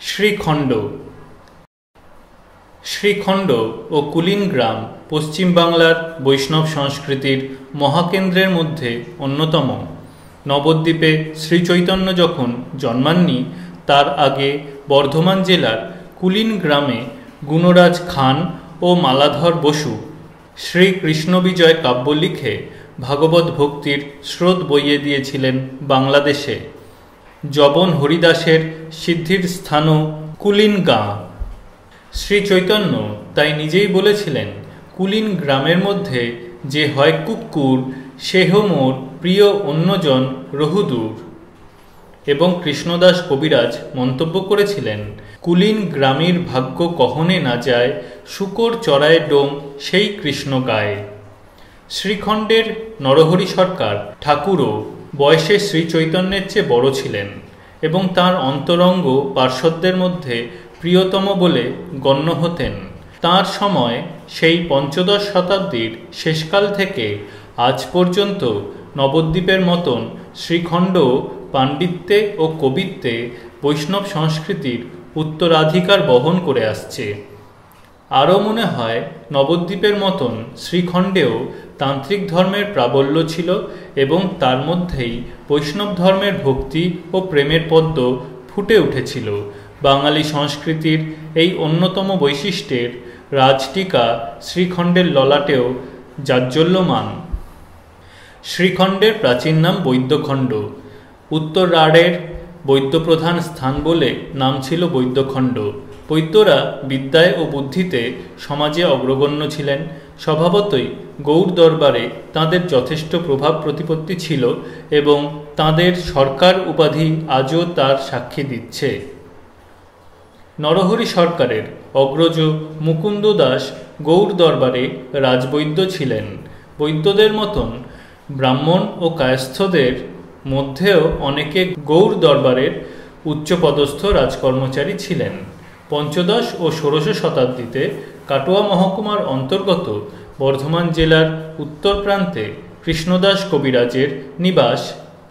শ্রীখণ্ড। শ্রীখণ্ড ও কুলীন গ্রাম পশ্চিম বাংলার বৈষ্ণব সংস্কৃতির মহাকেন্দ্রের মধ্যে অন্যতম। নবদ্বীপে শ্রীচৈতন্য যখন জন্মাননি তার আগে বর্ধমান জেলার কুলীন গ্রামে গুণরাজ খান ও মালাধর বসু শ্রীকৃষ্ণ বিজয় কাব্য লিখে ভাগবত ভক্তির স্রোত বইয়ে দিয়েছিলেন বাংলাদেশে। জবন হরিদাসের সিদ্ধির স্থানও কুলীন গাঁ। শ্রীচৈতন্য তাই নিজেই বলেছিলেন, কুলীন গ্রামের মধ্যে যে হয় কুক্কুর সেহ মোর প্রিয় অন্যজন রহুদূর। এবং কৃষ্ণদাস কবিরাজ মন্তব্য করেছিলেন, কুলীন গ্রামীর ভাগ্য কহনে না যায়, শুকর চড়ায় ডোম সেই কৃষ্ণ গায়ে। শ্রীখণ্ডের নরহরি সরকার ঠাকুরও বয়সে শ্রীচৈতন্যের চেয়ে বড় ছিলেন এবং তাঁর অন্তরঙ্গ পার্শ্বদের মধ্যে প্রিয়তম বলে গণ্য হতেন। তাঁর সময় সেই পঞ্চদশ শতাব্দীর শেষকাল থেকে আজ পর্যন্ত নবদ্বীপের মতন শ্রীখণ্ড পাণ্ডিত্যে ও কবিত্বে বৈষ্ণব সংস্কৃতির উত্তরাধিকার বহন করে আসছে। আরও মনে হয় নবদ্বীপের মতন শ্রীখণ্ডেও তান্ত্রিক ধর্মের প্রাবল্য ছিল এবং তার মধ্যেই বৈষ্ণব ধর্মের ভক্তি ও প্রেমের পদ্ম ফুটে উঠেছিল। বাঙালি সংস্কৃতির এই অন্যতম বৈশিষ্ট্যের রাজটিকা শ্রীখণ্ডের ললাটেও জাজ্বল্যমান। শ্রীখণ্ডের প্রাচীন নাম বৈদ্যখণ্ড। উত্তর রাঢ়ের বৈদ্যপ্রধান স্থান বলে নাম ছিল বৈদ্যখণ্ড। বৈদ্যরা বিদ্যায় ও বুদ্ধিতে সমাজে অগ্রগণ্য ছিলেন। স্বভাবতই গৌড় দরবারে তাঁদের যথেষ্ট প্রভাব প্রতিপত্তি ছিল এবং তাঁদের সরকার উপাধি আজও তার সাক্ষী দিচ্ছে। নরহরি সরকারের অগ্রজ মুকুন্দ দাস গৌড় দরবারে রাজবৈদ্য ছিলেন। বৈদ্যদের মতন ব্রাহ্মণ ও কায়স্থদের মধ্যেও অনেকে গৌড় দরবারের উচ্চপদস্থ রাজকর্মচারী ছিলেন। পঞ্চদশ ও ষোড়শ শতাব্দীতে কাটোয়া মহকুমার অন্তর্গত বর্ধমান জেলার উত্তর প্রান্তে কৃষ্ণদাস কবিরাজের নিবাস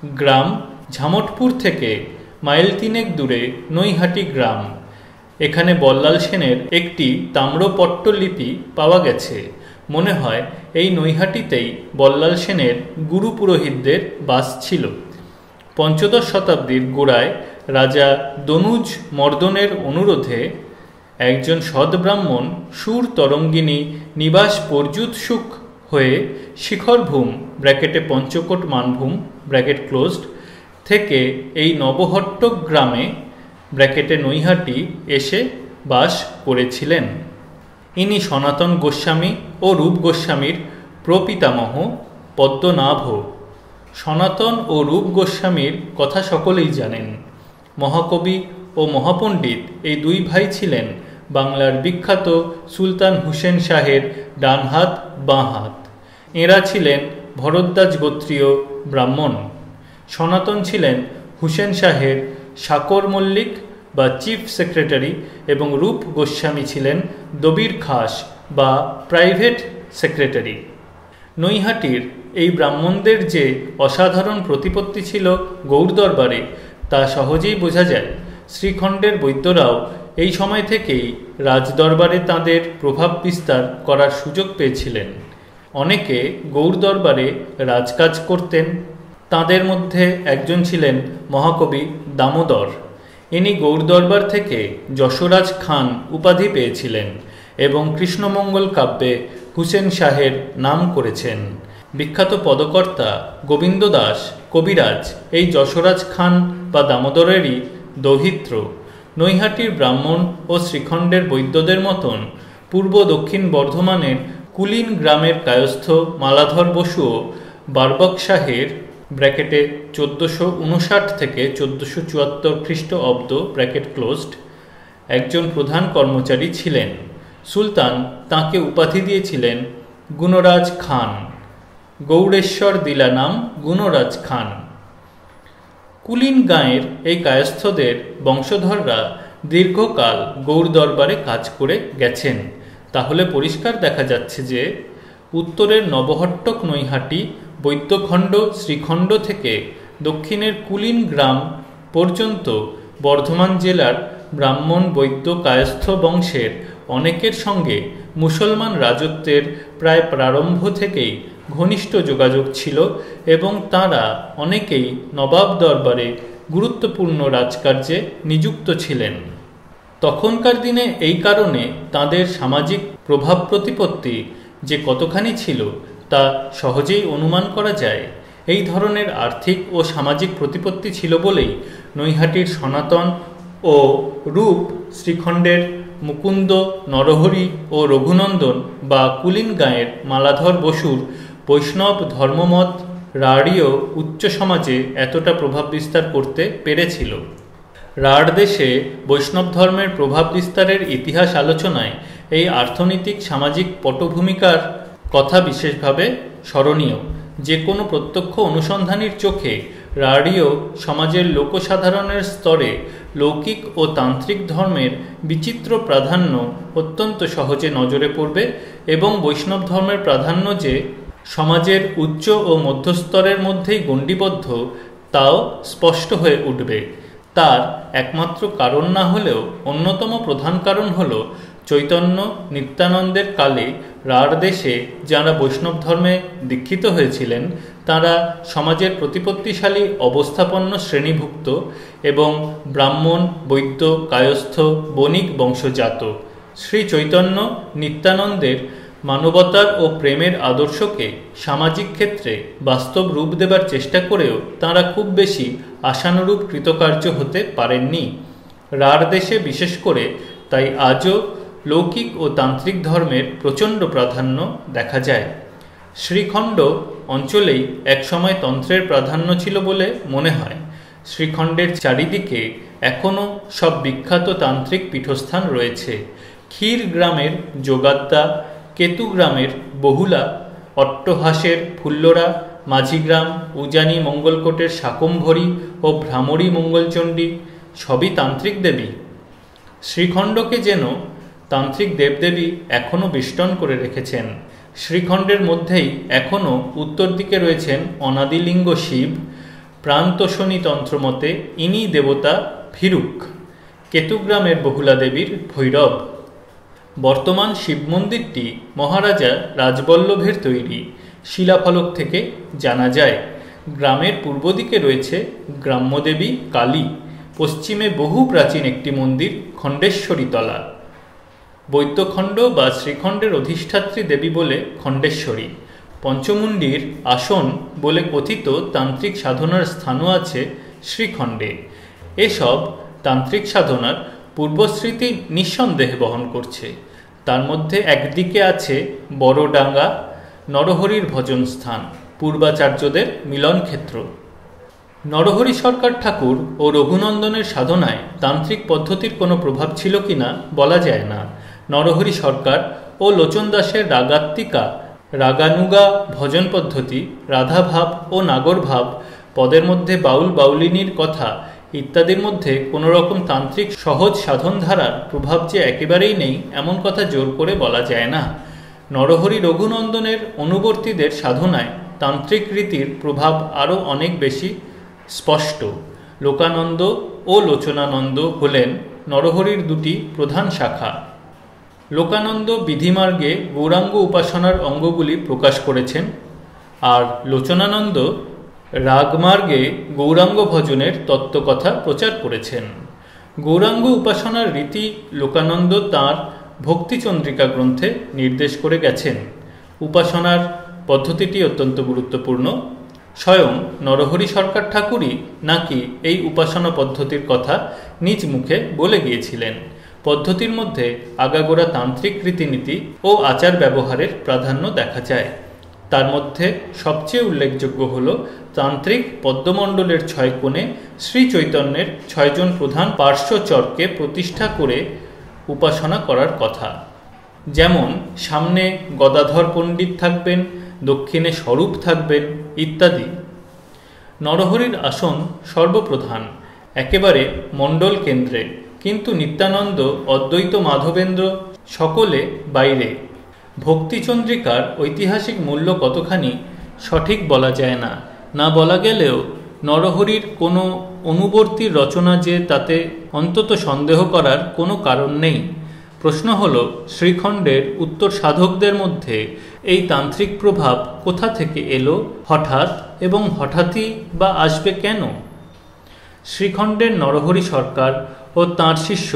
গ্রাম ঝামটপুর থেকে মাইল তিনেক দূরে নৈহাটি গ্রাম। এখানে বল্লাল সেনের একটি তাম্রপট্টলিপি পাওয়া গেছে। মনে হয় এই নৈহাটিতেই বল্লাল সেনের গুরু পুরোহিতদের বাস ছিল। পঞ্চদশ শতাব্দীর গোড়ায় রাজা দনুজ মর্দনের অনুরোধে একজন সদ্ব্রাহ্মণ সুর তরঙ্গিনী নিবাস পর্যুৎসুক হয়ে শিখরভূম ব্র্যাকেটে পঞ্চকোট মানভূম ব্র্যাকেট ক্লোজড থেকে এই নবহট্টক গ্রামে ব্র্যাকেটে নৈহাটি এসে বাস করেছিলেন। ইনি সনাতন গোস্বামী ও রূপ গোস্বামীর প্রপিতামহ পদ্মনাভ। সনাতন ও রূপ গোস্বামীর কথা সকলেই জানেন। মহাকবি ও মহাপণ্ডিত এই দুই ভাই ছিলেন বাংলার বিখ্যাত সুলতান হুসেন শাহের ডান হাত বাঁ হাত। এঁরা ছিলেন ভরদ্বাজ গোত্রীয় ব্রাহ্মণ। সনাতন ছিলেন হুসেন শাহের শাকর মল্লিক বা চিফ সেক্রেটারি এবং রূপ গোস্বামী ছিলেন দবির খাস বা প্রাইভেট সেক্রেটারি। নৈহাটির এই ব্রাহ্মণদের যে অসাধারণ প্রতিপত্তি ছিল গৌড় দরবারে তা সহজেই বোঝা যায়। শ্রীখণ্ডের বৈদ্যরাও এই সময় থেকেই রাজদরবারে তাঁদের প্রভাব বিস্তার করার সুযোগ পেয়েছিলেন। অনেকে গৌড় দরবারে রাজকাজ করতেন। তাঁদের মধ্যে একজন ছিলেন মহাকবি দামোদর। ইনি গৌড় দরবার থেকে যশোরাজ খান উপাধি পেয়েছিলেন এবং কৃষ্ণমঙ্গল কাব্যে হুসেন শাহের নাম করেছেন। বিখ্যাত পদকর্তা গোবিন্দ দাস কবিরাজ এই যশোরাজ খান বা দামোদরেরই দৌহিত্র। নৈহাটির ব্রাহ্মণ ও শ্রীখণ্ডের বৈদ্যদের মতন পূর্ব দক্ষিণ বর্ধমানের কুলীন গ্রামের কায়স্থ মালাধর বসুও বারবক শাহের ব্র্যাকেটে 1459 থেকে 1474 খ্রিস্টাব্দ ব্র্যাকেট ক্লোজড একজন প্রধান কর্মচারী ছিলেন। সুলতান তাঁকে উপাধি দিয়েছিলেন গুণরাজ খান। গৌড়েশ্বর দিলা নাম গুণরাজ খান। কুলীন গাঁয়ের এই কায়স্থদের বংশধররা দীর্ঘকাল গৌড় দরবারে কাজ করে গেছেন। তাহলে পরিষ্কার দেখা যাচ্ছে যে উত্তরের নবহট্টক নৈহাটি বৈদ্যখণ্ড শ্রীখণ্ড থেকে দক্ষিণের কুলীন গ্রাম পর্যন্ত বর্ধমান জেলার ব্রাহ্মণ বৈদ্য কায়স্থ বংশের অনেকের সঙ্গে মুসলমান রাজত্বের প্রায় প্রারম্ভ থেকেই ঘনিষ্ঠ যোগাযোগ ছিল এবং তাঁরা অনেকেই নবাব দরবারে গুরুত্বপূর্ণ রাজকার্যে নিযুক্ত ছিলেন। তখনকার দিনে এই কারণে তাঁদের সামাজিক প্রভাব প্রতিপত্তি যে কতখানি ছিল তা সহজেই অনুমান করা যায়। এই ধরনের আর্থিক ও সামাজিক প্রতিপত্তি ছিল বলেই নৈহাটির সনাতন ও রূপ শ্রীখণ্ডের মুকুন্দ, নরহরি ও রঘুনন্দন বা কুলিন গাঁয়ের মালাধর বসুর বৈষ্ণব ধর্মমত রাঢ়ীয় উচ্চ সমাজে এতটা প্রভাব বিস্তার করতে পেরেছিল। রাঢ় দেশে বৈষ্ণব ধর্মের প্রভাব বিস্তারের ইতিহাস আলোচনায় এই অর্থনৈতিক সামাজিক পটভূমিকার কথা বিশেষভাবে স্মরণীয়। যে কোনো প্রত্যক্ষ অনুসন্ধানীর চোখে রাঢ়ীয় সমাজের লোকসাধারণের স্তরে লৌকিক ও তান্ত্রিক ধর্মের বিচিত্র প্রাধান্য অত্যন্ত সহজে নজরে পড়বে এবং বৈষ্ণব ধর্মের প্রাধান্য যে সমাজের উচ্চ ও মধ্যস্তরের মধ্যেই গণ্ডিবদ্ধ তাও স্পষ্ট হয়ে উঠবে। তার একমাত্র কারণ না হলেও অন্যতম প্রধান কারণ হল চৈতন্য নিত্যানন্দের কালে রাঢ় দেশে যাঁরা বৈষ্ণব ধর্মে দীক্ষিত হয়েছিলেন তাঁরা সমাজের প্রতিপত্তিশালী অবস্থাপন্ন শ্রেণীভুক্ত এবং ব্রাহ্মণ বৈদ্য কায়স্থ বণিক বংশজাত। শ্রী চৈতন্য নিত্যানন্দের মানবতার ও প্রেমের আদর্শকে সামাজিক ক্ষেত্রে বাস্তব রূপ দেবার চেষ্টা করেও তাঁরা খুব বেশি আশানুরূপ কৃতকার্য হতে পারেননি। রাঢ় দেশে বিশেষ করে তাই আজও লৌকিক ও তান্ত্রিক ধর্মের প্রচণ্ড প্রাধান্য দেখা যায়। শ্রীখণ্ড অঞ্চলেই একসময় তন্ত্রের প্রাধান্য ছিল বলে মনে হয়। শ্রীখণ্ডের চারিদিকে এখনও সব বিখ্যাত তান্ত্রিক পীঠস্থান রয়েছে। ক্ষীর গ্রামের যোগাদ্দা, কেতু গ্রামের বহুলা, অট্টহাসের ফুল্লরা, মাঝিগ্রাম, উজানি মঙ্গলকোটের শাকম্ভরী ও ভ্রামরী মঙ্গলচণ্ডী সবই তান্ত্রিক দেবী। শ্রীখণ্ডকে যেন তান্ত্রিক দেবদেবী এখনও বেষ্টন করে রেখেছেন। শ্রীখণ্ডের মধ্যেই এখনও উত্তর দিকে রয়েছেন অনাদিলিঙ্গ শিব, প্রান্তোষণী তন্ত্রমতে ইনি দেবতা ভীরুক, কেতুগ্রামের বহুলা দেবীর ভৈরব। বর্তমান শিব মন্দিরটি মহারাজা রাজবল্লভের তৈরি শিলাফলক থেকে জানা যায়। গ্রামের পূর্ব দিকে রয়েছে গ্রাম্যদেবী কালী, পশ্চিমে বহু প্রাচীন একটি মন্দির খণ্ডেশ্বরী তলা। বৈদ্যখণ্ড বা শ্রীখণ্ডের অধিষ্ঠাত্রী দেবী বলে খণ্ডেশ্বরী। পঞ্চমুণ্ডির আসন বলে কথিত তান্ত্রিক সাধনার স্থানও আছে শ্রীখণ্ডে। এসব তান্ত্রিক সাধনার পূর্বস্মৃতি নিঃসন্দেহে বহন করছে। তার মধ্যে একদিকে আছে বড়ডাঙ্গা, নরহরির ভজন স্থান, পূর্বাচার্যদের মিলনক্ষেত্র। নরহরি সরকার ঠাকুর ও রঘুনন্দনের সাধনায় তান্ত্রিক পদ্ধতির কোনো প্রভাব ছিল কিনা বলা যায় না। নরহরি সরকার ও লোচন দাসের রাগাত্মিকা, রাগানুগা ভজন পদ্ধতি, রাধাভাব ও নাগরভাব, পদের মধ্যে বাউল বাউলিনীর কথা ইত্যাদির মধ্যে কোনো রকম তান্ত্রিক সহজ সাধনধারার প্রভাব যে একেবারেই নেই এমন কথা জোর করে বলা যায় না। নরহরি রঘুনন্দনের অনুবর্তীদের সাধনায় তান্ত্রিক রীতির প্রভাব আরও অনেক বেশি স্পষ্ট। লোকানন্দ ও লোচনানন্দ হলেন নরহরির দুটি প্রধান শাখা। লোকানন্দ বিধিমার্গে গৌরাঙ্গ উপাসনার অঙ্গগুলি প্রকাশ করেছেন, আর লোচনানন্দ রাগমার্গে গৌরাঙ্গ ভজনের তত্ত্বকথা প্রচার করেছেন। গৌরাঙ্গ উপাসনার রীতি লোকানন্দ তাঁর ভক্তিচন্দ্রিকা গ্রন্থে নির্দেশ করে গেছেন। উপাসনার পদ্ধতিটি অত্যন্ত গুরুত্বপূর্ণ। স্বয়ং নরহরি সরকার ঠাকুরই নাকি এই উপাসনা পদ্ধতির কথা নিজ মুখে বলে গিয়েছিলেন। পদ্ধতির মধ্যে আগাগোড়া তান্ত্রিক রীতিনীতি ও আচার ব্যবহারের প্রাধান্য দেখা যায়। তার মধ্যে সবচেয়ে উল্লেখযোগ্য হল তান্ত্রিক পদ্মমণ্ডলের 6 কোণে শ্রী চৈতন্যের 6 জন প্রধান পার্শ্বচরকে প্রতিষ্ঠা করে উপাসনা করার কথা। যেমন সামনে গদাধর পণ্ডিত থাকবেন, দক্ষিণে স্বরূপ থাকবেন ইত্যাদি। নরহরির আসন সর্বপ্রধান, একেবারে মণ্ডল কেন্দ্রে, কিন্তু নিত্যানন্দ, অদ্বৈত মাধবেন্দ্র সকলে বাইরে। ভক্তিচন্দ্রিকার ঐতিহাসিক মূল্য কতখানি সঠিক বলা যায় না। না বলা গেলেও নরহরির কোনো অনুবর্তীর রচনা যে তাতে অন্তত সন্দেহ করার কোনো কারণ নেই। প্রশ্ন হল, শ্রীখণ্ডের উত্তর সাধকদের মধ্যে এই তান্ত্রিক প্রভাব কোথা থেকে এলো হঠাৎ, এবং হঠাৎই বা আসবে কেন? শ্রীখণ্ডের নরহরি সরকার ও তাঁর শিষ্য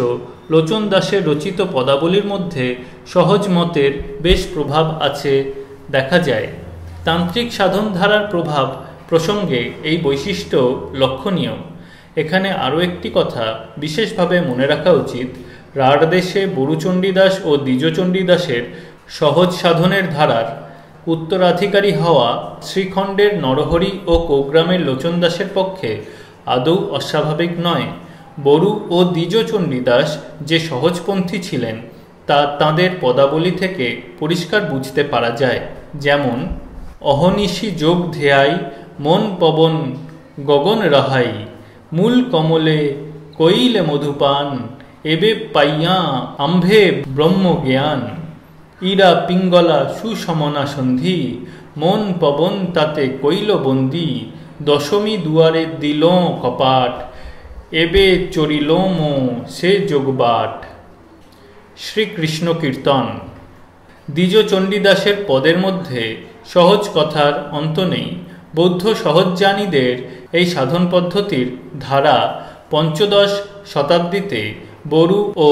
লোচন দাসের রচিত পদাবলীর মধ্যে সহজ মতের বেশ প্রভাব আছে দেখা যায়। তান্ত্রিক সাধনধারার প্রভাব প্রসঙ্গে এই বৈশিষ্ট্য লক্ষণীয়। এখানে আরও একটি কথা বিশেষভাবে মনে রাখা উচিত। রাঢ়দেশে বরুচণ্ডীদাস ও দ্বিজচণ্ডীদাসের সহজ সাধনের ধারার উত্তরাধিকারী হওয়া শ্রীখণ্ডের নরহরি ও কৌগ্রামের লোচন দাসের পক্ষে আদৌ অস্বাভাবিক নয়। বরু ও দ্বিজচণ্ডীদাস যে সহজপন্থী ছিলেন তা তাঁদের পদাবলী থেকে পরিষ্কার বুঝতে পারা যায়। যেমন, অহনিশি যোগ ধেয়াই মন পবন গগন রাহাই, মূল কমলে কইলে মধুপান, এবে পাইয়া আম্ভে ব্রহ্মজ্ঞান, ইরা পিঙ্গলা সুসমনা সন্ধি, মন পবন তাতে কইল বন্দি, দশমী দুয়ারে দিল কপাট, এবে চরিল মো সে যোগবাট। শ্রীকৃষ্ণ কীর্তন। দ্বিজচণ্ডীদাসের পদের মধ্যে সহজ কথার অন্ত নেই। বৌদ্ধ সহজজ্ঞানীদের এই সাধন পদ্ধতির ধারা পঞ্চদশ শতাব্দীতে বরু ও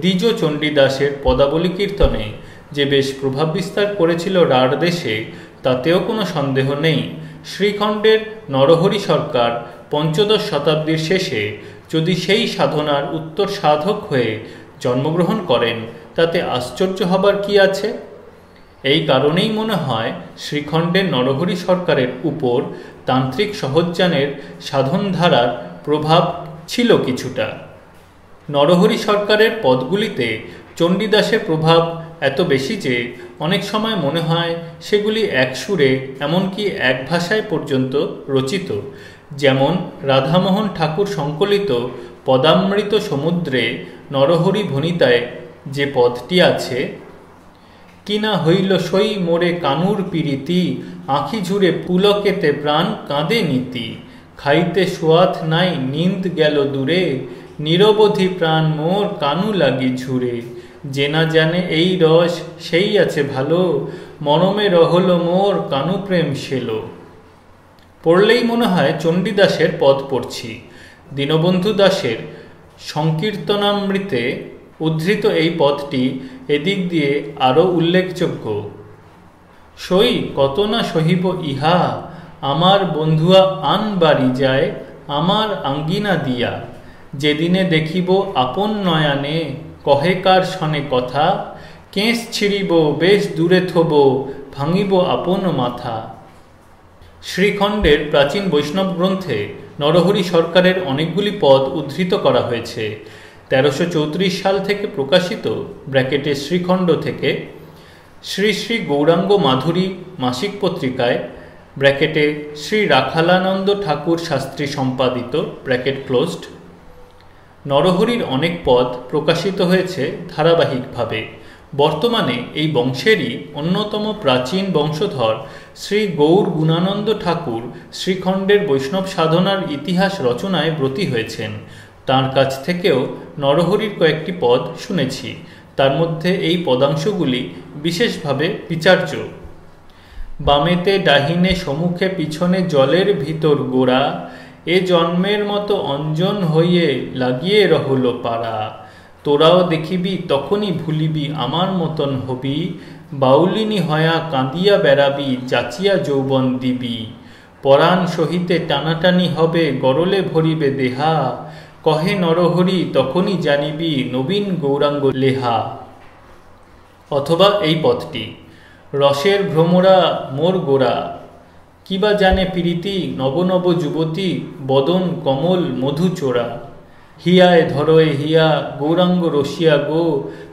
দ্বিজচণ্ডীদাসের পদাবলী কীর্তনে যে বেশ প্রভাব বিস্তার করেছিল রাঢ়দেশে, তাতেও কোনো সন্দেহ নেই। শ্রীখণ্ডের নরহরি সরকার পঞ্চদশ শতাব্দীর শেষে যদি সেই সাধনার উত্তর সাধক হয়ে জন্মগ্রহণ করেন, তাতে আশ্চর্য হবার কি আছে? এই কারণেই মনে হয় শ্রীখণ্ডের নরহরি সরকারের উপর তান্ত্রিক সহজ্ঞানের সাধনধারার প্রভাব ছিল কিছুটা। নরহরি সরকারের পদগুলিতে চণ্ডীদাসের প্রভাব এত বেশি যে অনেক সময় মনে হয় সেগুলি এক সুরে, এমনকি এক ভাষায় পর্যন্ত রচিত। যেমন রাধামোহন ঠাকুর সংকলিত পদামৃত সমুদ্রে নরহরি ভণিতায় যে পদটি আছে, কিনা হইল সই মোরে কানুর পিরিতি, আঁখি ঝুরে পুলকেতে প্রাণ কাঁদে নীতি, খাইতে সোয়াথ নাই নিন্দ গেল দূরে, নিরবধি প্রাণ মোর কানু লাগি ঝুরে, যে না জানে এই রস সেই আছে ভালো, মরমে রহল মোর কানু প্রেম শেলো। পড়লেই মনে হয় চণ্ডীদাসের পদ পড়ছি। দীনবন্ধু দাসের সংকীর্তনামৃতে উদ্ধৃত এই পদটি এদিক দিয়ে আরও উল্লেখযোগ্য। সই কত না সহিব ইহা, আমার বন্ধুয়া আন বাড়ি যায়, আমার আঙ্গিনা দিয়া, যেদিনে দেখিব আপন নয়ানে, কহে কার শনে কথা, কেশ ছিড়িব বেশ দূরে থব, ভাঙিব আপন মাথা। শ্রীখণ্ডের প্রাচীন বৈষ্ণব গ্রন্থে নরহরি সরকারের অনেকগুলি পদ উদ্ধৃত করা হয়েছে। 1334 সাল থেকে প্রকাশিত ব্র্যাকেটে শ্রীখণ্ড থেকে শ্রী শ্রী গৌরাঙ্গ মাধুরী মাসিক পত্রিকায় ব্র্যাকেটে শ্রী রাখালানন্দ ঠাকুর শাস্ত্রী সম্পাদিত ব্র্যাকেট ক্লোজড নরহরির অনেক পদ প্রকাশিত হয়েছে ধারাবাহিকভাবে। বর্তমানে এই বংশেরই অন্যতম প্রাচীন বংশধর শ্রী গৌর গুণানন্দ ঠাকুর শ্রীখণ্ডের বৈষ্ণব সাধনার ইতিহাস রচনায় ব্রতী হয়েছেন। তাঁর কাছ থেকেও নরহরির কয়েকটি পদ শুনেছি। তার মধ্যে এই পদাংশগুলি বিশেষভাবে বিচার্য। বামেতে ডাহিনে সম্মুখে পিছনে জলের ভিতর গোড়া, এ জন্মের মতো অঞ্জন হইয়ে লাগিয়ে রহল পাড়া, তোরাও দেখিবি তখনই ভুলিবি আমার মতন হবি, বাউলিনী হয়া কাঁদিয়া বেড়াবি যাচিয়া যৌবন দিবি, পরাণ সহিতে টানাটানি হবে গরলে ভরিবে দেহা, কহে নরহরি তখনই জানিবি নবীন গৌরাঙ্গ লেহা। অথবা এই পদটি, রসের ভ্রমরা মোর গোরা, কিবা জানে প্রীতি নব নব যুবতী, বদন কমল মধু চোরা, হিয়ায় ধরয়ে হিয়া গৌরাঙ্গ রসিয়া গো,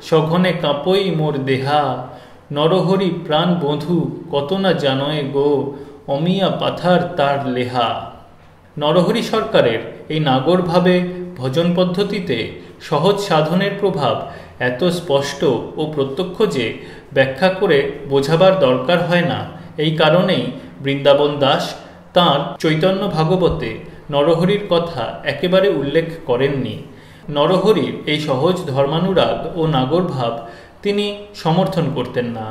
সঘনে কাঁপই মোর দেহা, নরহরি প্রাণ বধূ কত না জানয়ে গো, অমিয়া পাথার তার লেহা। নরহরি সরকারের এই নাগরভাবে ভজন পদ্ধতিতে সহজ সাধনের প্রভাব এত স্পষ্ট ও প্রত্যক্ষ যে ব্যাখ্যা করে বোঝাবার দরকার হয় না। এই কারণেই বৃন্দাবন দাস তাঁর চৈতন্য ভাগবতে নরহরির কথা একেবারে উল্লেখ করেননি। নরহরির এই সহজ ধর্মানুরাগ ও নাগরভাব তিনি সমর্থন করতেন না।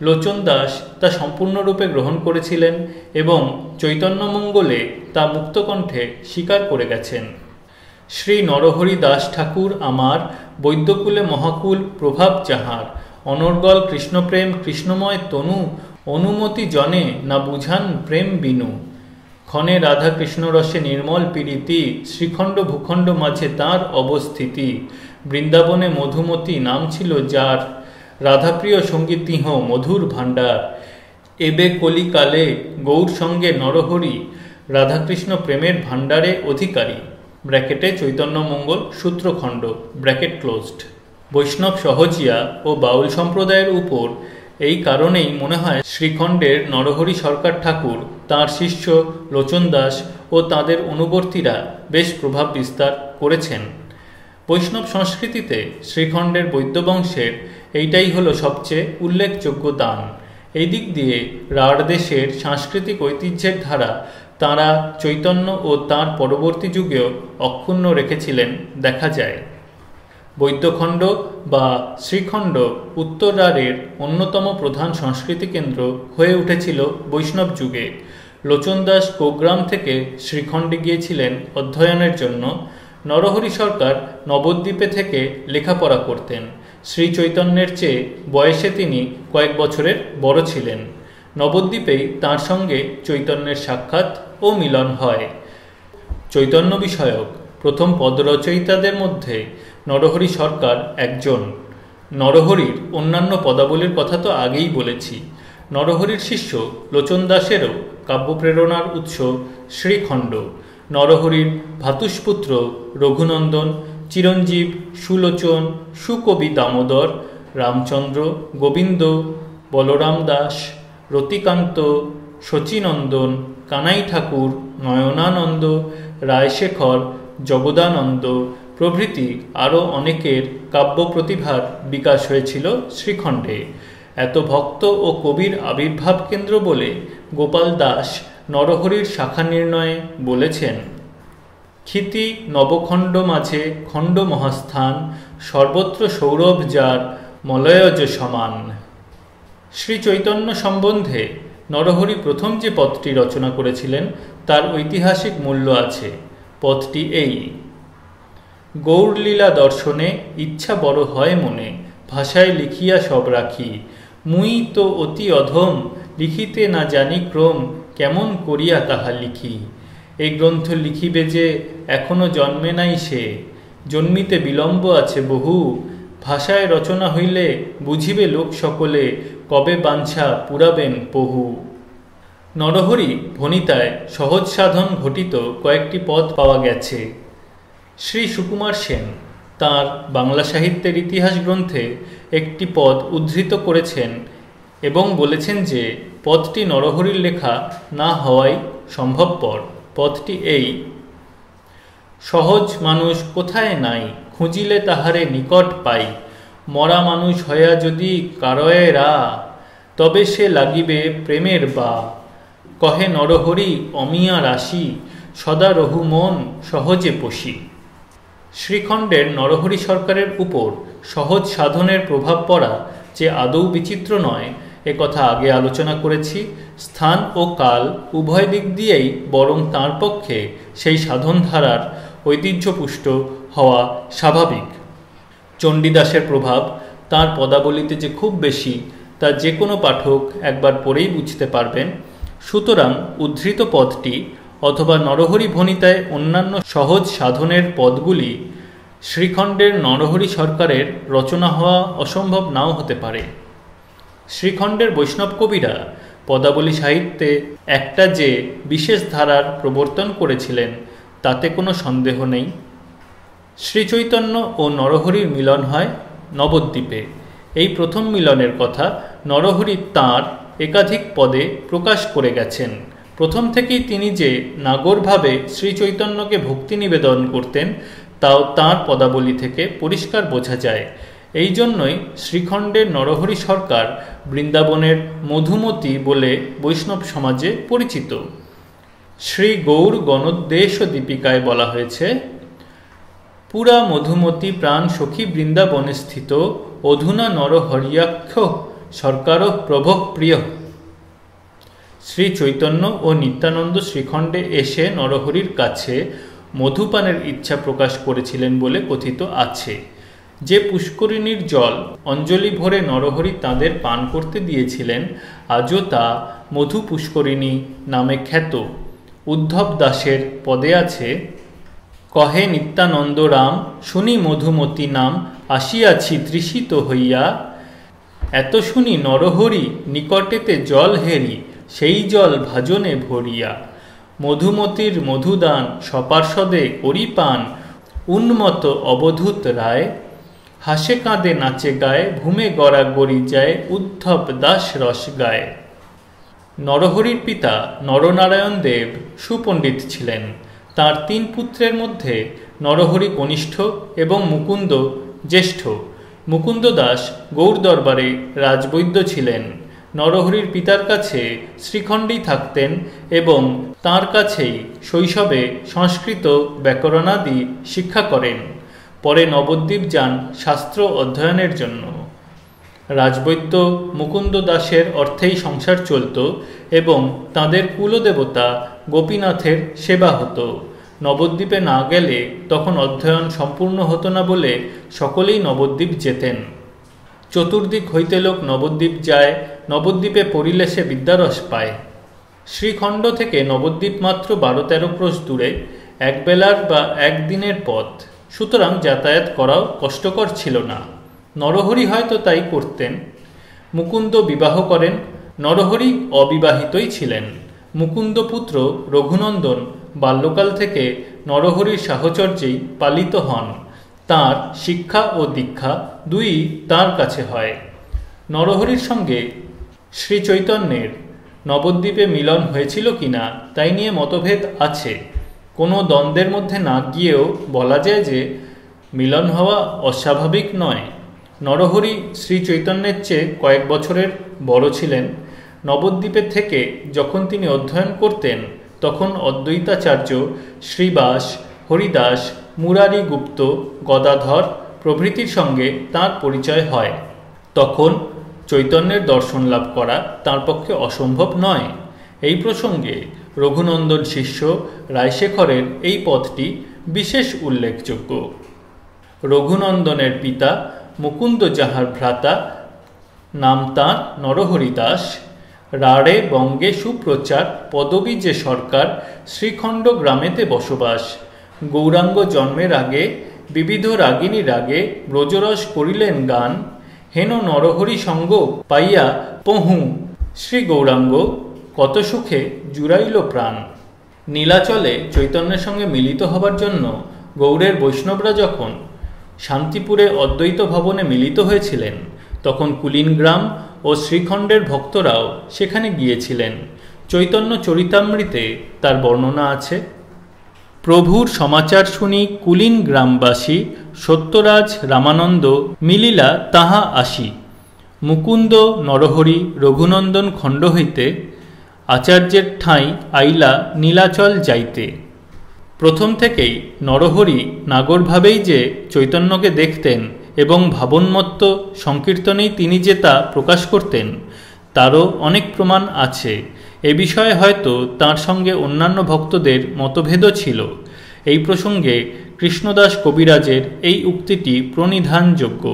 লোচন দাস তা সম্পূর্ণরূপে গ্রহণ করেছিলেন এবং চৈতন্যমঙ্গলে তা মুক্তকণ্ঠে স্বীকার করে গেছেন। শ্রী নরহরি দাস ঠাকুর আমার, বৈদ্যকুলে মহাকুল প্রভাব যাহার, অনর্গল কৃষ্ণপ্রেম কৃষ্ণময় তনু, অনুমতি জনে না বুঝান প্রেম বিনু। ক্ষণে রাধা কৃষ্ণরসে নির্মল পীড়িতি, শ্রীখণ্ড ভূখণ্ড মাঝে তাঁর অবস্থিতি। বৃন্দাবনে মধুমতি নাম ছিল যার, রাধাপ্রিয় সঙ্গীতিহ মধুর ভাণ্ডার। এবে কলিকালে গৌর সঙ্গে নরহরি, রাধাকৃষ্ণ প্রেমের ভাণ্ডারে অধিকারী। ব্র্যাকেটে চৈতন্যমঙ্গল সূত্রখণ্ড ব্র্যাকেট ক্লোজড। বৈষ্ণব সহজিয়া ও বাউল সম্প্রদায়ের উপর এই কারণেই মনে হয় শ্রীখণ্ডের নরহরি সরকার ঠাকুর, তাঁর শিষ্য লোচন দাস ও তাঁদের অনুবর্তীরা বেশ প্রভাব বিস্তার করেছেন। বৈষ্ণব সংস্কৃতিতে শ্রীখণ্ডের বৈদ্যবংশের এইটাই হলো সবচেয়ে উল্লেখযোগ্য দান। এই দিক দিয়ে রাঢ় দেশের সাংস্কৃতিক ঐতিহ্যের ধারা তাঁরা চৈতন্য ও তাঁর পরবর্তী যুগেও অক্ষুণ্ণ রেখেছিলেন দেখা যায়। বৈদ্যখণ্ড বা শ্রীখণ্ড উত্তর রাঢ়ের অন্যতম প্রধান সংস্কৃতি কেন্দ্র হয়ে উঠেছিল বৈষ্ণব যুগে। লোচন দাস কোগ্রাম থেকে শ্রীখণ্ডে গিয়েছিলেন অধ্যয়নের জন্য। নরহরি সরকার নবদ্বীপে থেকে লেখাপড়া করতেন। শ্রী চৈতন্যের চেয়ে বয়সে তিনি কয়েক বছরের বড় ছিলেন। নবদ্বীপেই তাঁর সঙ্গে চৈতন্যের সাক্ষাৎ ও মিলন হয়। চৈতন্য বিষয়ক প্রথম পদরচয়িতাদের মধ্যে নরহরি সরকার একজন। নরহরির অন্যান্য পদাবলীর কথা তো আগেই বলেছি। নরহরির শিষ্য লোচন দাসেরও কাব্যপ্রেরণার উৎস শ্রীখণ্ড। নরহরির ভ্রাতুষ্পুত্র রঘুনন্দন, চিরঞ্জীব, সুলোচন, সুকবি দামোদর, রামচন্দ্র, গোবিন্দ, বলরাম দাস, রতিকান্ত, শচীনন্দন, কানাই ঠাকুর, নয়নানন্দ, রায়শেখর, জগদানন্দ প্রভৃতি আরও অনেকের কাব্য প্রতিভার বিকাশ হয়েছিল শ্রীখণ্ডে। এত ভক্ত ও কবির আবির্ভাব কেন্দ্র বলে গোপাল দাস নরহরির শাখা নির্ণয়ে বলেছেন, ক্ষিতি নবখণ্ড মাঝে খণ্ড মহাস্থান, সর্বত্র সৌরভ যার মলয়জ সমান। শ্রী চৈতন্য সম্বন্ধে নরহরি প্রথম যে পদটি রচনা করেছিলেন তার ঐতিহাসিক মূল্য আছে। পদটি এই: গৌরলীলা দর্শনে ইচ্ছা বড় হয় মনে, ভাষায় লিখিয়া সব রাখি। মুই তো অতি অধম, লিখিতে না জানি ক্রম, কেমন করিয়া তাহা লিখি। এই গ্রন্থ লিখিবে যে এখনো জন্মে নাই সে, জন্মিতে বিলম্ব আছে বহু। ভাষায় রচনা হইলে বুঝিবে লোক সকলে, কবে বাঞ্ছা পুরাবেন পহু। নরহরি ভণিতায় সহজ সাধন ঘটিত কয়েকটি পদ পাওয়া গেছে। শ্রী সুকুমার সেন তাঁর বাংলা সাহিত্যের ইতিহাস গ্রন্থে একটি পদ উদ্ধৃত করেছেন এবং বলেছেন যে পদটি নরহরির লেখা না হওয়াই সম্ভবপর। পদটি এই: সহজ মানুষ কোথায় নাই, খুঁজিলে তাহারে নিকট পাই। মরা মানুষ হইয়া যদি কারয়ে রা, তবে সে লাগিবে প্রেমের বা। কহে নরহরি অমিয়া রাশি, সদা রহু মন সহজে পশি। শ্রীখণ্ডের নরহরি সরকারের উপর সহজ সাধনের প্রভাব পড়া যে আদৌ বিচিত্র নয় এ কথা আগে আলোচনা করেছি। স্থান ও কাল উভয় দিক দিয়েই বরং তাঁর পক্ষে সেই সাধনধারার ঐতিহ্যপুষ্ট হওয়া স্বাভাবিক। চণ্ডীদাসের প্রভাব তাঁর পদাবলিতে যে খুব বেশি তা যে কোনো পাঠক একবার পড়েই বুঝতে পারবেন। সুতরাং উদ্ধৃত পদটি অথবা নরহরি ভণিতায় অন্যান্য সহজ সাধনের পদগুলি শ্রীখণ্ডের নরহরি সরকারের রচনা হওয়া অসম্ভব নাও হতে পারে। শ্রীখণ্ডের বৈষ্ণব কবিরা পদাবলী সাহিত্যে একটা যে বিশেষ ধারার প্রবর্তন করেছিলেন তাতে কোনো সন্দেহ নেই। শ্রীচৈতন্য ও নরহরির মিলন হয় নবদ্বীপে। এই প্রথম মিলনের কথা নরহরি তাঁর একাধিক পদে প্রকাশ করে গেছেন। প্রথম থেকেই তিনি যে নাগরভাবে শ্রীচৈতন্যকে ভক্তি নিবেদন করতেন তাও তাঁর পদাবলী থেকে পরিষ্কার বোঝা যায়। এই জন্যই শ্রীখণ্ডের নরহরি সরকার বৃন্দাবনের মধুমতি বলে বৈষ্ণব সমাজে পরিচিত। শ্রী গৌর গণোদ্দেশ দীপিকায় বলা হয়েছে, পুরা মধুমতি প্রাণ সখী বৃন্দাবনে স্থিত অধুনা নরহরিয়াক্ষ সরকার প্রভব প্রিয়। শ্রী চৈতন্য ও নিত্যানন্দ শ্রীখণ্ডে এসে নরহরির কাছে মধুপানের ইচ্ছা প্রকাশ করেছিলেন বলে কথিত আছে। যে পুষ্করিণীর জল অঞ্জলি ভরে নরহরি তাঁদের পান করতে দিয়েছিলেন, আজও তা মধু পুষ্করিণী নামে খ্যাত। উদ্ধব দাসের পদে আছে, কহে নিত্যানন্দ রাম শুনি মধুমতি নাম আসিয়াছি তৃষিত হইয়া। এত শুনি নরহরি নিকটেতে জল হেরি সেই জল ভাজনে ভরিয়া। মধুমতির মধুদান সপার্ষদে করি পান উন্মত অবধূত রায়। হাসে কাঁদে নাচে গায়ে ভূমে গড়া গড়ি যায় উদ্ধব দাস রস গায়। নরহরির পিতা নরনারায়ণ দেব সুপণ্ডিত ছিলেন। তার 3 পুত্রের মধ্যে নরহরি কনিষ্ঠ এবং মুকুন্দ জ্যেষ্ঠ। মুকুন্দ দাস গৌর দরবারে রাজবৈদ্য ছিলেন। নরহরির পিতার কাছে শ্রীখণ্ডেই থাকতেন এবং তাঁর কাছেই শৈশবে সংস্কৃত ব্যাকরণাদি শিক্ষা করেন। পরে নবদ্বীপ যান শাস্ত্র অধ্যয়নের জন্য। রাজবৈদ্য মুকুন্দ দাসের অর্থেই সংসার চলত এবং তাঁদের কুলদেবতা গোপীনাথের সেবা হতো। নবদ্বীপে না গেলে তখন অধ্যয়ন সম্পূর্ণ হতো না বলে সকলেই নবদ্বীপ যেতেন। চতুর্দিক হইতে লোক নবদ্বীপ যায়, নবদ্বীপে পড়িলে সে বিদ্যারস পায়। শ্রীখণ্ড থেকে নবদ্বীপ মাত্র 12-13 ক্রোশ দূরে, একবেলার বা একদিনের পথ, সুতরাং যাতায়াত করাও কষ্টকর ছিল না। নরহরি হয়তো তাই করতেন। মুকুন্দ বিবাহ করেন। নরহরি অবিবাহিতই ছিলেন। মুকুন্দ পুত্র রঘুনন্দন বাল্যকাল থেকে নরহরির সাহচর্যেই পালিত হন। তাঁর শিক্ষা ও দীক্ষা দুই তাঁর কাছে হয়। নরহরির সঙ্গে শ্রী চৈতন্যের নবদ্বীপে মিলন হয়েছিল কিনা তাই নিয়ে মতভেদ আছে। কোনো দ্বন্দ্বের মধ্যে না গিয়েও বলা যায় যে মিলন হওয়া অস্বাভাবিক নয়। নরহরি শ্রী চৈতন্যের চেয়ে কয়েক বছরের বড় ছিলেন। নবদ্বীপে থেকে যখন তিনি অধ্যয়ন করতেন তখন অদ্বৈতাচার্য শ্রীবাস, হরিদাস, মুরারি গুপ্ত, গদাধর প্রভৃতির সঙ্গে তাঁর পরিচয় হয়। তখন চৈতন্যের দর্শন লাভ করা তাঁর পক্ষে অসম্ভব নয়। এই প্রসঙ্গে রঘুনন্দন শিষ্য রায়শেখরের এই পদটি বিশেষ উল্লেখযোগ্য। রঘুনন্দনের পিতা মুকুন্দ যাহার ভ্রাতা, নাম তাঁর নরহরি দাস। রাড়ে বঙ্গে সুপ্রচার পদবী যে সরকার, শ্রীখণ্ড গ্রামেতে বসবাস। গৌরাঙ্গ জন্মের আগে বিবিধ রাগিনী রাগে ব্রজরস করিলেন গান। হেন নরহরি সঙ্গ পাইয়া পহু শ্রী গৌরাঙ্গ, কত সুখে জুড়াইল প্রাণ। নীলাচলে চৈতন্যের সঙ্গে মিলিত হবার জন্য গৌড়ের বৈষ্ণবরা যখন শান্তিপুরে অদ্বৈত ভবনে মিলিত হয়েছিলেন তখন কুলিনগ্রাম ও শ্রীখণ্ডের ভক্তরাও সেখানে গিয়েছিলেন। চৈতন্য চরিতামৃতে তার বর্ণনা আছে। প্রভুর সমাচার শুনি কুলিন গ্রামবাসী, সত্যরাজ রামানন্দ মিলিলা তাহা আসি। মুকুন্দ নরহরি রঘুনন্দন খণ্ড হইতে আচার্যের ঠাঁই আইলা নীলাচল যাইতে। প্রথম থেকেই নরহরি নাগরভাবেই যে চৈতন্যকে দেখতেন এবং ভাবন্মত্ত সংকীর্তনেই তিনি যে তা প্রকাশ করতেন তারও অনেক প্রমাণ আছে। এ বিষয়ে হয়তো তাঁর সঙ্গে অন্যান্য ভক্তদের মতভেদও ছিল। এই প্রসঙ্গে কৃষ্ণদাস কবিরাজের এই উক্তিটি প্রণিধানযোগ্য।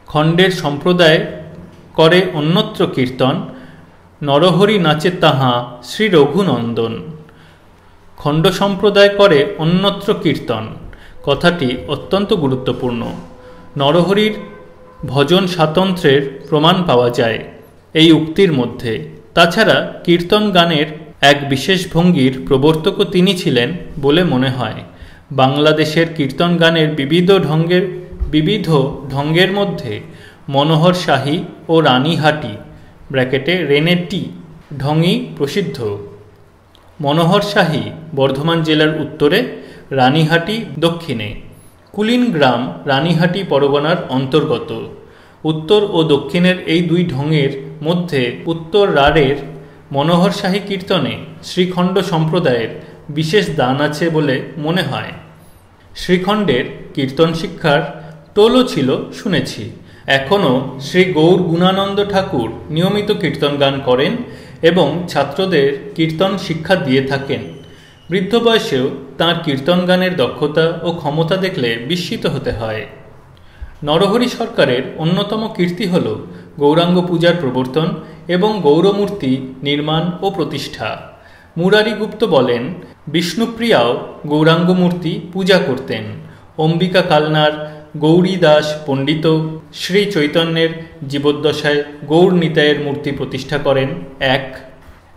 খণ্ডের সম্প্রদায় করে অন্যত্র কীর্তন, নরহরি নাচে তাহা শ্রী রঘুনন্দন। খণ্ড সম্প্রদায় করে অন্যত্র কীর্তন কথাটি অত্যন্ত গুরুত্বপূর্ণ। নরহরির ভজন স্বাতন্ত্র্যের প্রমাণ পাওয়া যায় এই উক্তির মধ্যে। তাছাড়া কীর্তন গানের এক বিশেষ ভঙ্গির প্রবর্তকও তিনি ছিলেন বলে মনে হয়। বাংলাদেশের কীর্তন গানের বিবিধ ঢঙ্গের মধ্যে মনোহর শাহী ও রানীহাটি ব্র্যাকেটে রেনেটি ঢঙই প্রসিদ্ধ। মনোহর শাহী বর্ধমান জেলার উত্তরে, রানীহাটি দক্ষিণে। কুলিন গ্রাম রানীহাটি পরগনার অন্তর্গত। উত্তর ও দক্ষিণের এই দুই ঢঙের মধ্যে উত্তর রাঢ়ের মনোহর শাহী কীর্তনে শ্রীখণ্ড সম্প্রদায়ের বিশেষ দান আছে বলে মনে হয়। শ্রীখণ্ডের কীর্তন শিক্ষার টোলও ছিল শুনেছি। এখনও শ্রী গৌর গুণানন্দ ঠাকুর নিয়মিত কীর্তন গান করেন এবং ছাত্রদের কীর্তন শিক্ষা দিয়ে থাকেন। বৃদ্ধ বয়সেও তাঁর কীর্তন গানের দক্ষতা ও ক্ষমতা দেখলে বিস্মিত হতে হয়। নরহরি সরকারের অন্যতম কীর্তি হল গৌরাঙ্গ পূজার প্রবর্তন এবং গৌরমূর্তি নির্মাণ ও প্রতিষ্ঠা। মুরারি গুপ্ত বলেন, বিষ্ণুপ্রিয়াও গৌরাঙ্গ মূর্তি পূজা করতেন। অম্বিকা কালনার গৌরী দাস পণ্ডিত শ্রী চৈতন্যের জীবদ্দশায় গৌর নিতাইয়ের মূর্তি প্রতিষ্ঠা করেন।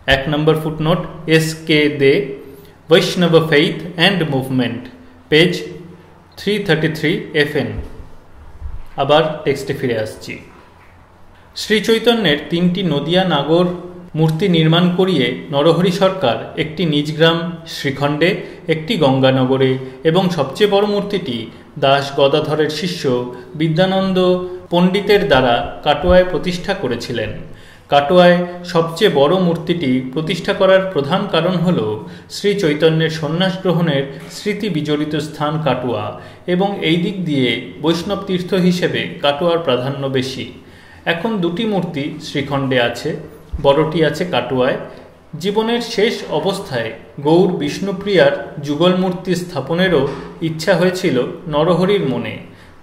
এক নম্বর ফুটনোট SK দে, বৈষ্ণব faith and movement, page 333 FN। আবার টেক্সটে ফিরে আসছি। শ্রী চৈতন্যের 3টি নদিয়া নাগর মূর্তি নির্মাণ করিয়ে নরহরি সরকার একটি নিজ গ্রাম শ্রীখণ্ডে, একটি গঙ্গানগরে এবং সবচেয়ে বড় মূর্তিটি দাস গদাধরের শিষ্য বিদ্যানন্দ পণ্ডিতের দ্বারা কাটোয়ায় প্রতিষ্ঠা করেছিলেন। কাটোয়ায় সবচেয়ে বড় মূর্তিটি প্রতিষ্ঠা করার প্রধান কারণ হল শ্রী চৈতন্যের সন্ন্যাস গ্রহণের স্মৃতি বিজড়িত স্থান কাটোয়া এবং এই দিক দিয়ে বৈষ্ণব তীর্থ হিসেবে কাটোয়ার প্রাধান্য বেশি। এখন 2টি মূর্তি শ্রীখণ্ডে আছে, বড়টি আছে কাটোয়ায়। জীবনের শেষ অবস্থায় গৌর বিষ্ণুপ্রিয়ার যুগল মূর্তি স্থাপনেরও ইচ্ছা হয়েছিল নরহরির মনে।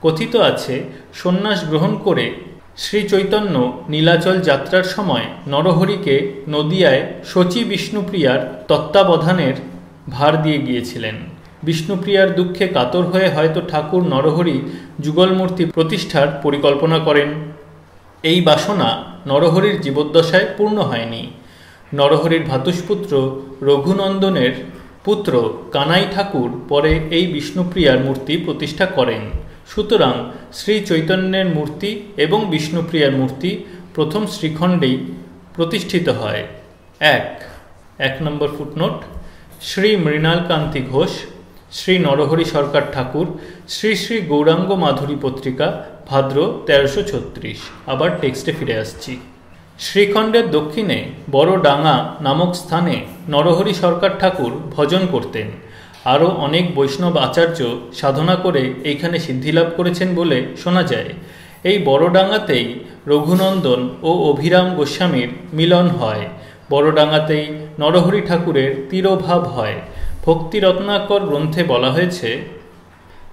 কথিত আছে, সন্ন্যাস গ্রহণ করে শ্রী চৈতন্য নীলাচল যাত্রার সময় নরহরিকে নদিয়ায় শচী বিষ্ণুপ্রিয়ার তত্ত্বাবধানের ভার দিয়ে গিয়েছিলেন। বিষ্ণুপ্রিয়ার দুঃখে কাতর হয়ে হয়তো ঠাকুর নরহরি যুগল মূর্তি প্রতিষ্ঠার পরিকল্পনা করেন। এই বাসনা নরহরির জীবদ্দশায় পূর্ণ হয়নি। নরহরির ভ্রাতুষ্পুত্র রঘুনন্দনের পুত্র কানাই ঠাকুর পরে এই বিষ্ণুপ্রিয়ার মূর্তি প্রতিষ্ঠা করেন। সুতরাং শ্রী চৈতন্যের মূর্তি এবং বিষ্ণুপ্রিয়ার মূর্তি প্রথম শ্রীখণ্ডেই প্রতিষ্ঠিত হয়। এক নম্বর ফুটনোট শ্রী মৃণালকান্তি ঘোষ, শ্রী নরহরি সরকার ঠাকুর, শ্রী শ্রী গৌরাঙ্গ মাধুরী পত্রিকা, ভাদ্র 1336। আবার টেক্সটে ফিরে আসছি। শ্রীখণ্ডের দক্ষিণে বড়ডাঙ্গা নামক স্থানে নরহরি সরকার ঠাকুর ভজন করতেন। আরও অনেক বৈষ্ণব আচার্য সাধনা করে এইখানে সিদ্ধিলাভ করেছেন বলে শোনা যায়। এই বড়ডাঙ্গাতেই রঘুনন্দন ও অভিরাম গোস্বামীর মিলন হয়। বড়ডাঙ্গাতেই নরহরি ঠাকুরের তিরোভাব হয়। ভক্তি রত্নাকর গ্রন্থে বলা হয়েছে,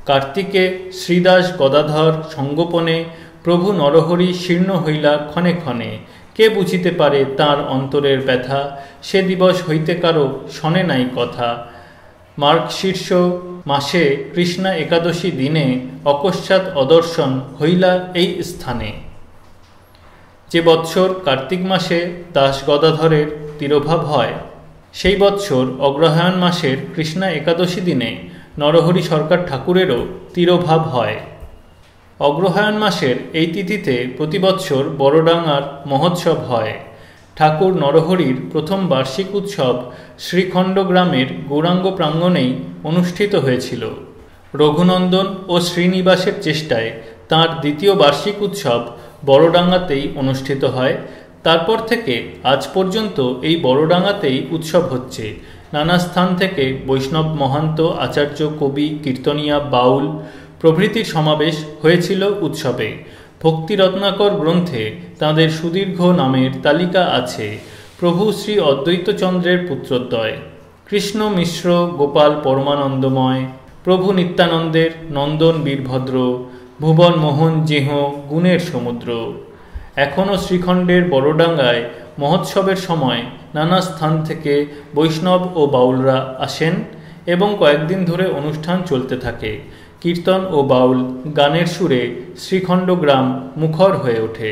কার্তিকে শ্রীদাস গদাধর সঙ্গোপনে প্রভু নরহরি শীর্ণ হইলা ক্ষণে ক্ষণে, কে বুঝিতে পারে তাঁর অন্তরের ব্যথা, সে দিবস হইতে কারো শনে নাই কথা। মার্গশীর্ষ মাসে কৃষ্ণা একাদশী দিনে অকস্মাৎ অদর্শন হইলা এই স্থানে। যে বৎসর কার্তিক মাসে দাস গদাধরের তিরোভাব হয়, সেই বৎসর অগ্রহায়ণ মাসের কৃষ্ণা একাদশী দিনে নরহরি সরকার ঠাকুরেরও তিরোভাব হয়। অগ্রহায়ণ মাসের এই তিথিতে প্রতি বৎসর বড়ডাঙ্গার মহোৎসব হয়। ঠাকুর নরহরির প্রথম বার্ষিক উৎসব শ্রীখণ্ড গ্রামের গৌরাঙ্গ প্রাঙ্গণেই অনুষ্ঠিত হয়েছিল। রঘুনন্দন ও শ্রীনিবাসের চেষ্টায় তাঁর দ্বিতীয় বার্ষিক উৎসব বড়ডাঙ্গাতেই অনুষ্ঠিত হয়। তারপর থেকে আজ পর্যন্ত এই বড়ডাঙ্গাতেই উৎসব হচ্ছে। নানা স্থান থেকে বৈষ্ণব মহান্ত, আচার্য, কবি, কীর্তনিয়া, বাউল প্রভৃতির সমাবেশ হয়েছিল উৎসবে। ভক্তি রত্নাকর গ্রন্থে তাঁদের সুদীর্ঘ নামের তালিকা আছে। প্রভু শ্রী অদ্বৈতচন্দ্রের পুত্রদ্বয়, কৃষ্ণ মিশ্র গোপাল পরমানন্দময়, প্রভু নিত্যানন্দের নন্দন বীরভদ্র, ভুবন মোহন জেহ গুণের সমুদ্র। এখনও শ্রীখণ্ডের বড়ডাঙ্গায় মহোৎসবের সময় নানা স্থান থেকে বৈষ্ণব ও বাউলরা আসেন এবং কয়েকদিন ধরে অনুষ্ঠান চলতে থাকে। কীর্তন ও বাউল গানের সুরে শ্রীখণ্ড গ্রাম মুখর হয়ে ওঠে।